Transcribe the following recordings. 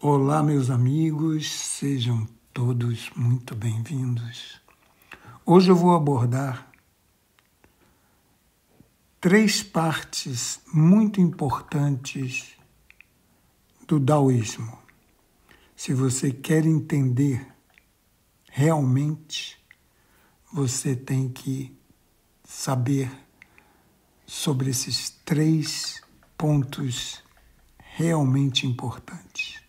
Olá, meus amigos, sejam todos muito bem-vindos. Hoje eu vou abordar 3 partes muito importantes do Daoísmo. Se você quer entender realmente, você tem que saber sobre esses 3 pontos realmente importantes.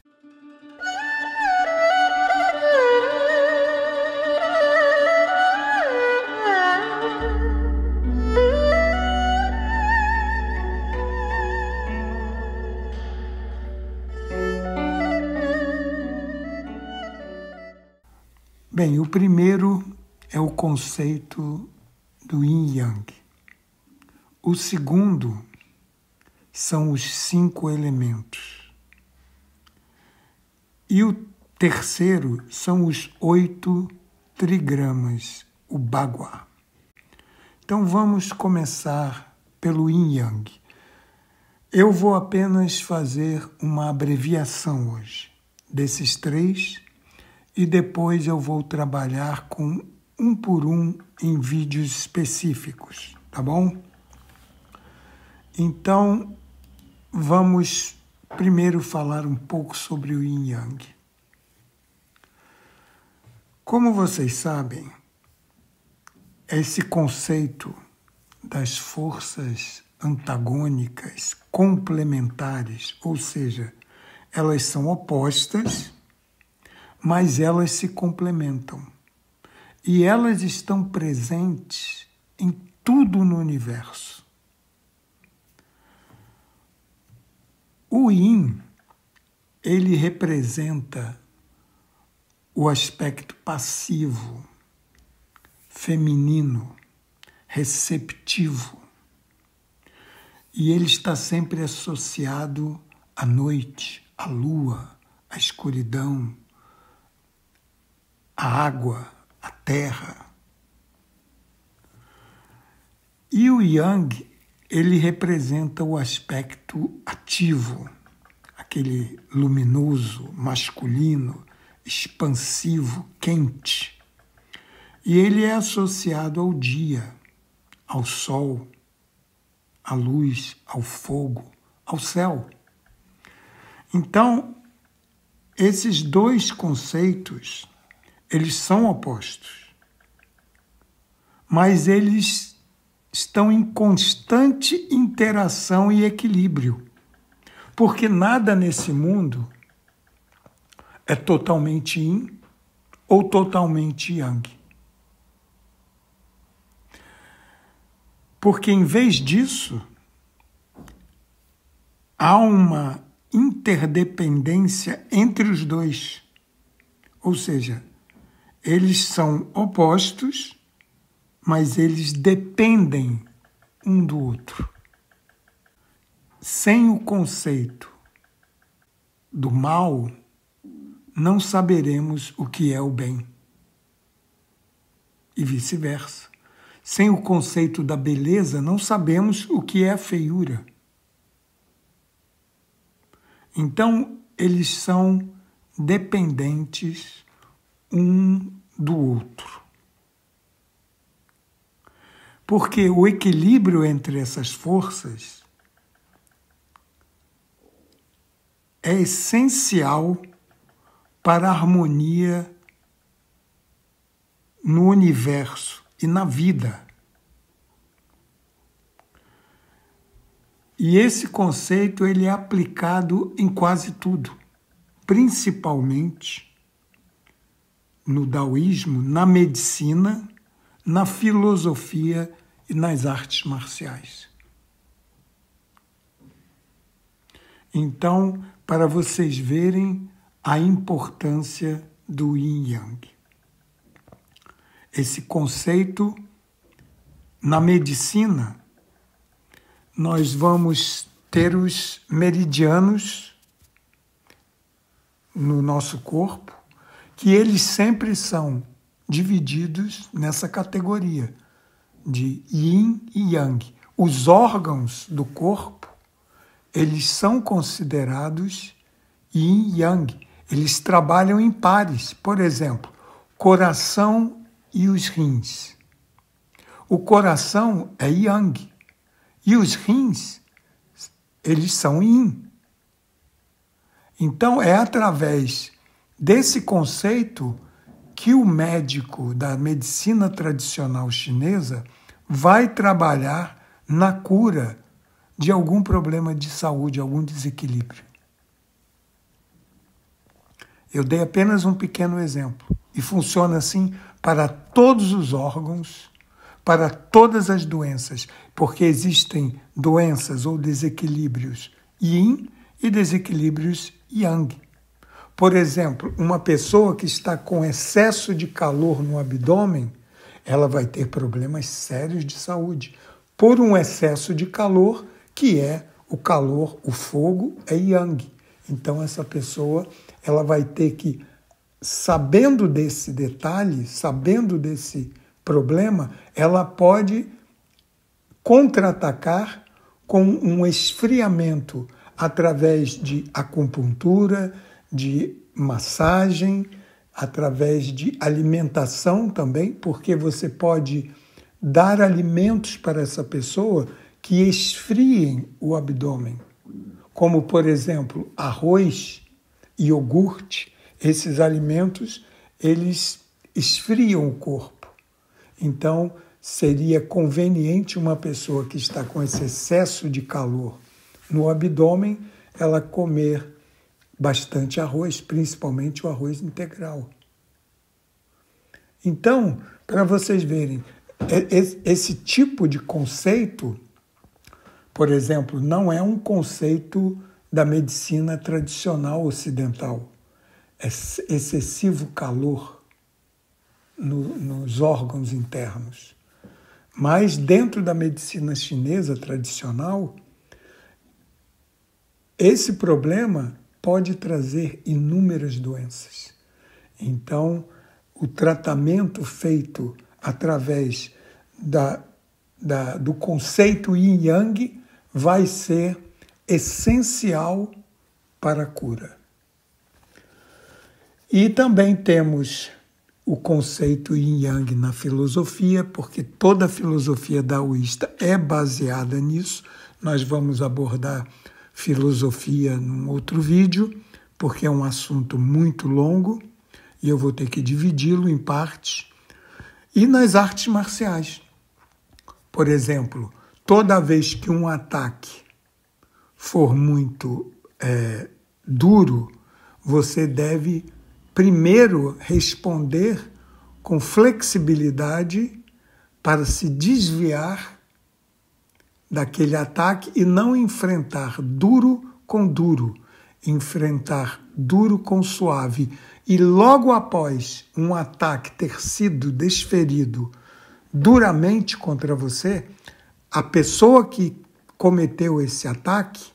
Bem, o primeiro é o conceito do Yin e Yang. O segundo são os 5 elementos. E o terceiro são os 8 trigramas, o Bagua. Então vamos começar pelo Yin e Yang. Eu vou apenas fazer uma abreviação hoje desses 3 e depois eu vou trabalhar com um por um em vídeos específicos, tá bom? Então, vamos primeiro falar um pouco sobre o Yin e Yang. Como vocês sabem, esse conceito das forças antagônicas complementares, ou seja, elas são opostas, mas elas se complementam. E elas estão presentes em tudo no universo. O Yin, ele representa o aspecto passivo, feminino, receptivo. E ele está sempre associado à noite, à lua, à escuridão, à água, à terra. E o Yang, ele representa o aspecto ativo, aquele luminoso, masculino, expansivo, quente. E ele é associado ao dia, ao sol, à luz, ao fogo, ao céu. Então, esses 2 conceitos, eles são opostos, mas eles estão em constante interação e equilíbrio, porque nada nesse mundo é totalmente Yin ou totalmente Yang. Porque, em vez disso, há uma interdependência entre os 2, ou seja, eles são opostos, mas eles dependem um do outro. Sem o conceito do mal, não saberemos o que é o bem. E vice-versa. Sem o conceito da beleza, não sabemos o que é a feiura. Então, eles são dependentes um do outro. Porque o equilíbrio entre essas forças é essencial para a harmonia no universo e na vida. E esse conceito ele é aplicado em quase tudo, principalmente no Daoísmo, na medicina, na filosofia e nas artes marciais. Então, para vocês verem a importância do Yin e Yang. Esse conceito, na medicina, nós vamos ter os meridianos no nosso corpo, que eles sempre são divididos nessa categoria de Yin e Yang. Os órgãos do corpo, eles são considerados Yin e Yang, Eles trabalham em pares. Por exemplo, coração e os rins. O coração é yang e os rins, eles são yin. Então, é através desse conceito que o médico da medicina tradicional chinesa vai trabalhar na cura de algum problema de saúde, algum desequilíbrio. Eu dei apenas um pequeno exemplo. E funciona assim para todos os órgãos, para todas as doenças, porque existem doenças ou desequilíbrios yin e desequilíbrios yang. Por exemplo, uma pessoa que está com excesso de calor no abdômen, ela vai ter problemas sérios de saúde, por um excesso de calor, que é o calor, o fogo é yang. Então essa pessoa, ela vai ter que, sabendo desse detalhe, sabendo desse problema, ela pode contra-atacar com um esfriamento através de acupuntura, de massagem, através de alimentação também, porque você pode dar alimentos para essa pessoa que esfriem o abdômen, como, por exemplo, arroz, iogurte. Esses alimentos, eles esfriam o corpo. Então, seria conveniente uma pessoa que está com esse excesso de calor no abdômen, ela comer bastante arroz, principalmente o arroz integral. Então, para vocês verem, esse tipo de conceito, por exemplo, não é um conceito da medicina tradicional ocidental. É excessivo calor nos órgãos internos. Mas dentro da medicina chinesa tradicional, esse problema pode trazer inúmeras doenças. Então, o tratamento feito através do conceito yin-yang vai ser essencial para a cura. E também temos o conceito yin-yang na filosofia, porque toda a filosofia daoísta é baseada nisso. Nós vamos abordar filosofia num outro vídeo, porque é um assunto muito longo e eu vou ter que dividi-lo em partes. E nas artes marciais, por exemplo, toda vez que um ataque for muito duro, você deve primeiro responder com flexibilidade para se desviar daquele ataque e não enfrentar duro com duro, enfrentar duro com suave. E logo após um ataque ter sido desferido duramente contra você, a pessoa que cometeu esse ataque,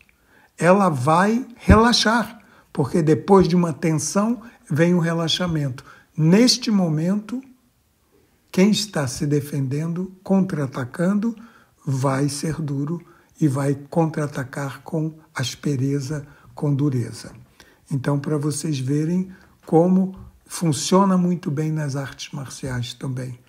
ela vai relaxar, porque depois de uma tensão vem o relaxamento. Neste momento, quem está se defendendo, contra-atacando, vai ser duro e vai contra-atacar com aspereza, com dureza. Então, para vocês verem como funciona muito bem nas artes marciais também,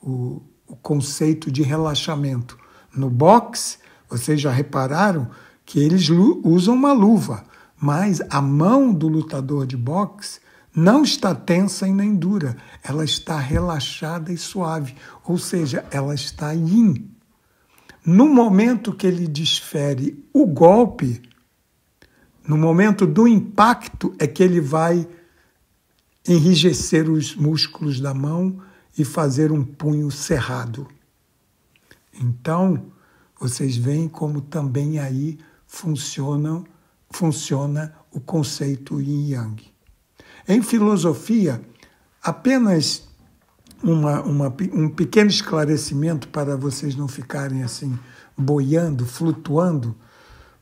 o conceito de relaxamento. No boxe, vocês já repararam que eles usam uma luva, mas a mão do lutador de boxe não está tensa e nem dura, ela está relaxada e suave, ou seja, ela está yin. No momento que ele desfere o golpe, no momento do impacto, é que ele vai enrijecer os músculos da mão e fazer um punho cerrado. Então, vocês veem como também aí funciona o conceito yin-yang. Em filosofia, apenas um pequeno esclarecimento para vocês não ficarem assim boiando, flutuando.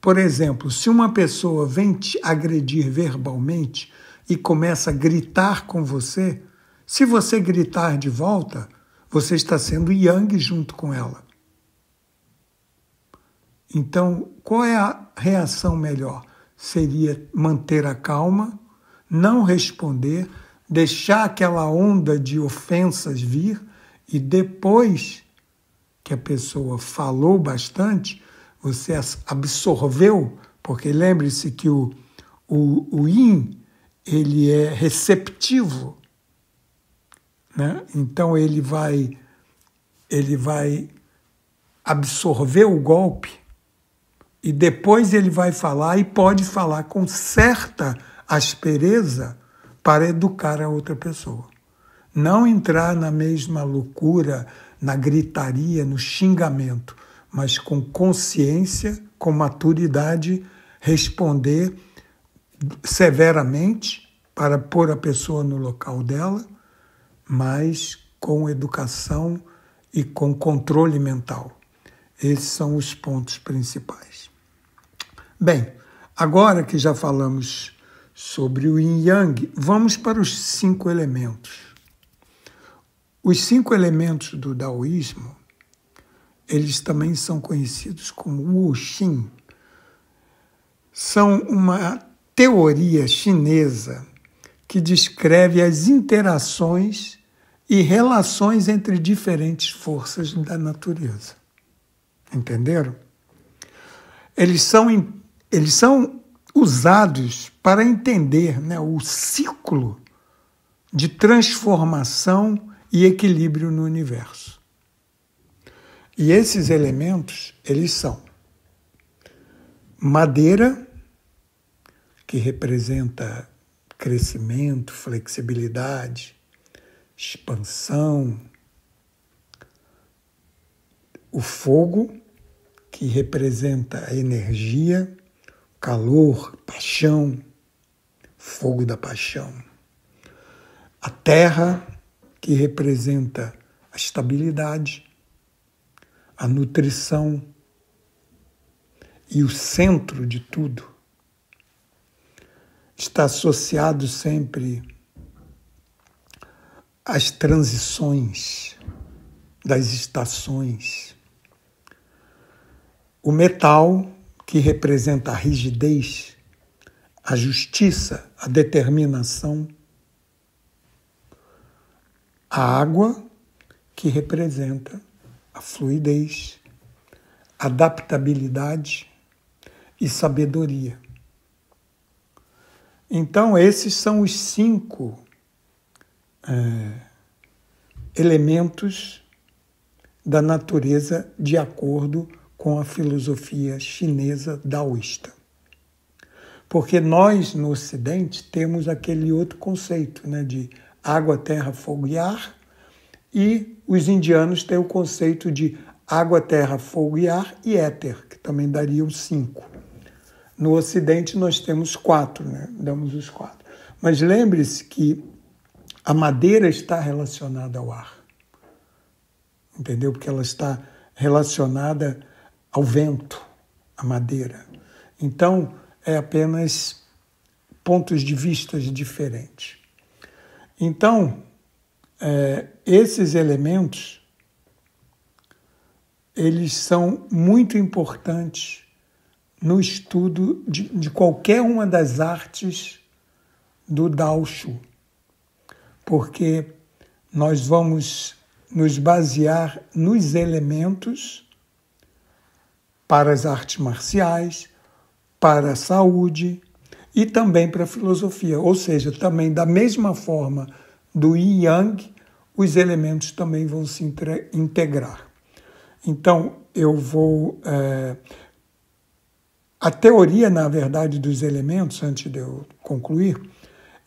Por exemplo, se uma pessoa vem te agredir verbalmente e começa a gritar com você, se você gritar de volta, você está sendo yang junto com ela. Então, qual é a reação melhor? Seria manter a calma, não responder, deixar aquela onda de ofensas vir e depois que a pessoa falou bastante, você absorveu, porque lembre-se que o yin, ele é receptivo, né? Então ele vai absorver o golpe e depois ele vai falar, e pode falar com certa aspereza para educar a outra pessoa. Não entrar na mesma loucura, na gritaria, no xingamento, mas com consciência, com maturidade, responder severamente para pôr a pessoa no local dela, mas com educação e com controle mental. Esses são os pontos principais. Bem, agora que já falamos sobre o Yin Yang, vamos para os 5 elementos. Os 5 elementos do Daoísmo, eles também são conhecidos como Wuxin. São uma teoria chinesa que descreve as interações e relações entre diferentes forças da natureza. Entenderam? Eles são usados para entender, né, o ciclo de transformação e equilíbrio no universo. E esses elementos, eles são madeira, que representa crescimento, flexibilidade, expansão. O fogo, que representa a energia, calor, paixão, fogo da paixão. A terra, que representa a estabilidade, a nutrição e o centro de tudo. Está associado sempre às transições das estações. O metal, que representa a rigidez, a justiça, a determinação. A água, que representa a fluidez, adaptabilidade e sabedoria. Então, esses são os 5 elementos da natureza de acordo com a filosofia chinesa daoísta. Porque nós, no Ocidente, temos aquele outro conceito, né, de água, terra, fogo e ar, e os indianos têm o conceito de água, terra, fogo e ar e éter, que também dariam 5. No Ocidente nós temos 4, né? Damos os 4. Mas lembre-se que a madeira está relacionada ao ar, entendeu? Porque ela está relacionada ao vento, a madeira. Então, é apenas pontos de vista diferentes. Então, esses elementos, eles são muito importantes no estudo de qualquer uma das artes do Dao Shu, porque nós vamos nos basear nos elementos para as artes marciais, para a saúde e também para a filosofia. Ou seja, também da mesma forma do Yin Yang, os elementos também vão se integrar. Então, eu vou... A teoria, na verdade, dos elementos, antes de eu concluir,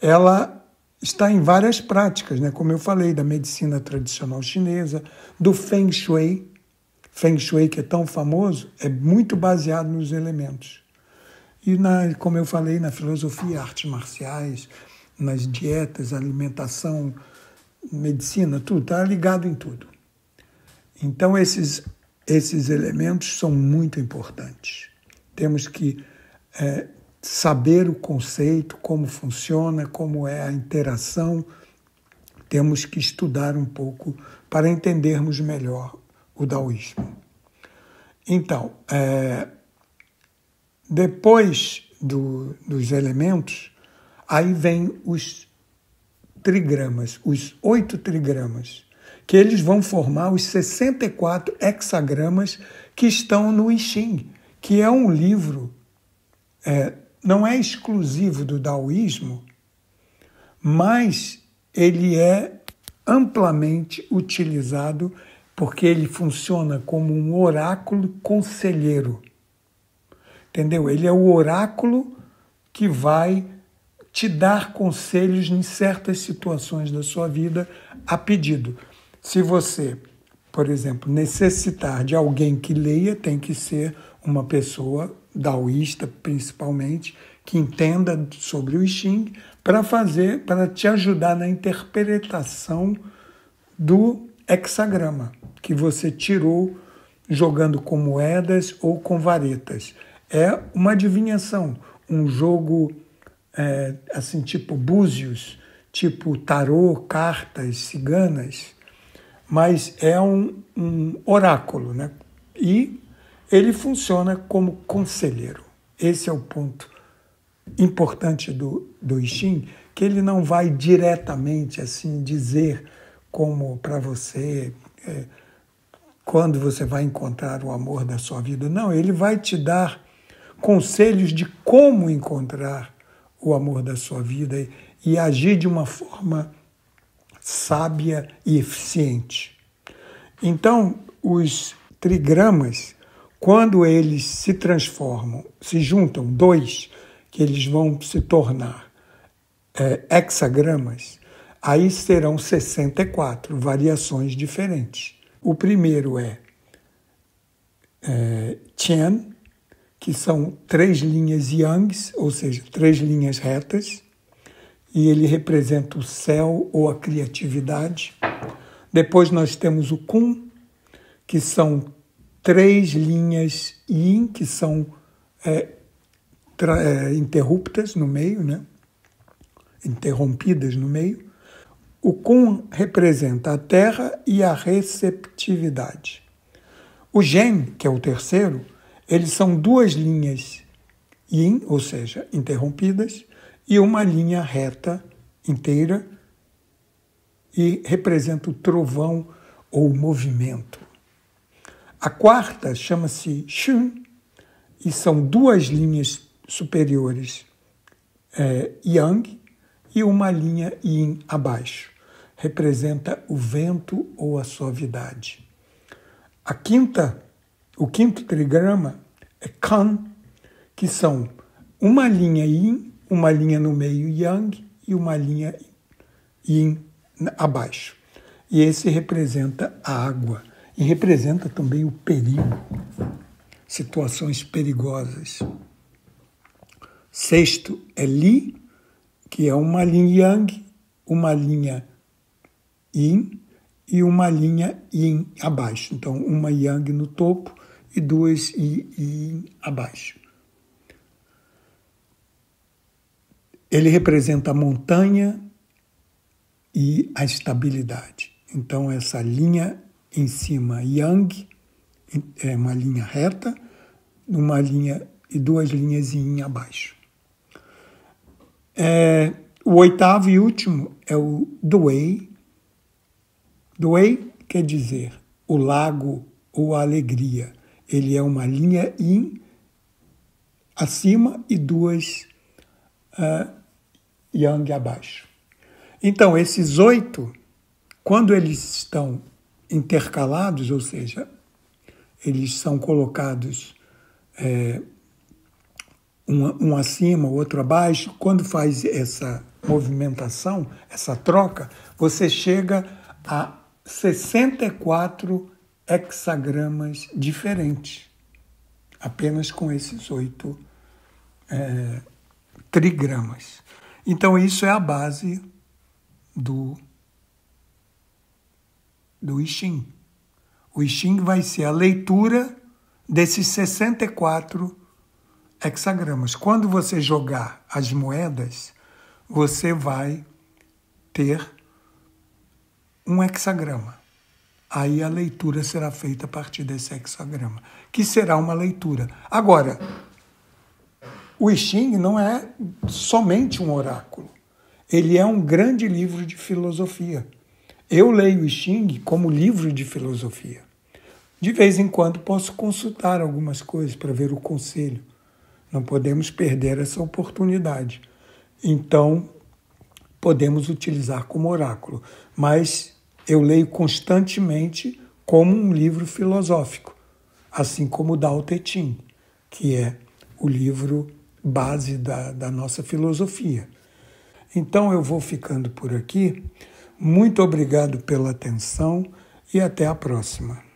ela está em várias práticas, né? Como eu falei, da medicina tradicional chinesa, do Feng Shui. Feng Shui, que é tão famoso, é muito baseado nos elementos. E, como eu falei, na filosofia, artes marciais, nas dietas, alimentação, medicina, tudo, está ligado em tudo. Então, esses elementos são muito importantes. Temos que saber o conceito, como funciona, como é a interação. Temos que estudar um pouco para entendermos melhor o daoísmo. Então, depois dos elementos, Aí vem os trigramas, os 8 trigramas, que eles vão formar os 64 hexagramas que estão no I Ching, que é um livro, não é exclusivo do taoísmo, mas ele é amplamente utilizado porque ele funciona como um oráculo conselheiro. Entendeu? Ele é o oráculo que vai te dar conselhos em certas situações da sua vida a pedido. Se você, por exemplo, necessitar de alguém que leia, tem que ser uma pessoa taoísta, principalmente, que entenda sobre o I Ching, para te ajudar na interpretação do hexagrama que você tirou jogando com moedas ou com varetas. É uma adivinhação, um jogo assim, tipo búzios, tipo tarô, cartas ciganas, mas é um oráculo, né? E ele funciona como conselheiro. Esse é o ponto importante do I Ching, que ele não vai diretamente assim dizer como para você quando você vai encontrar o amor da sua vida. Não, ele vai te dar conselhos de como encontrar o amor da sua vida e agir de uma forma sábia e eficiente. Então, os trigramas, quando eles se transformam, se juntam, 2, que eles vão se tornar hexagramas, aí serão 64 variações diferentes. O primeiro é Qian, que são 3 linhas yangs, ou seja, 3 linhas retas, e ele representa o céu ou a criatividade. Depois nós temos o Kun, que são 3 linhas yin, que são interruptas no meio, né? Interrompidas no meio. O Kun representa a terra e a receptividade. O Zhen, que é o terceiro, eles são 2 linhas yin, ou seja, interrompidas, e uma linha reta inteira, e representa o trovão ou o movimento. A quarta chama-se Shun, e são 2 linhas superiores yang e uma linha yin abaixo. Representa o vento ou a suavidade. O quinto trigrama é Kan, que são uma linha yin, uma linha no meio yang e uma linha yin abaixo. E esse representa a água e representa também o perigo, situações perigosas. Sexto é Li, que é uma linha yang, uma linha yin e uma linha yin abaixo. Então, uma yang no topo e 2 yin abaixo. Ele representa a montanha e a estabilidade. Então, essa linha em cima, yang, é uma linha reta, uma linha e 2 linhas yin abaixo. O oitavo e último é o Dui. Dui quer dizer o lago ou a alegria. Ele é uma linha yin acima e 2 yang abaixo. Então, esses 8, quando eles estão intercalados, ou seja, eles são colocados um acima, o outro abaixo, quando faz essa movimentação, essa troca, você chega a 64 hexagramas diferentes, apenas com esses 8 trigramas. Então, isso é a base do I Ching. O I Ching vai ser a leitura desses 64 hexagramas. Quando você jogar as moedas, você vai ter um hexagrama. Aí a leitura será feita a partir desse hexagrama, que será uma leitura. Agora, O I Ching não é somente um oráculo. Ele é um grande livro de filosofia. Eu leio o I Ching como livro de filosofia. De vez em quando posso consultar algumas coisas para ver o conselho. Não podemos perder essa oportunidade. Então, podemos utilizar como oráculo. Mas eu leio constantemente como um livro filosófico, assim como o Tao Te Ching, que é o livro base da nossa filosofia. Então eu vou ficando por aqui. Muito obrigado pela atenção e até a próxima.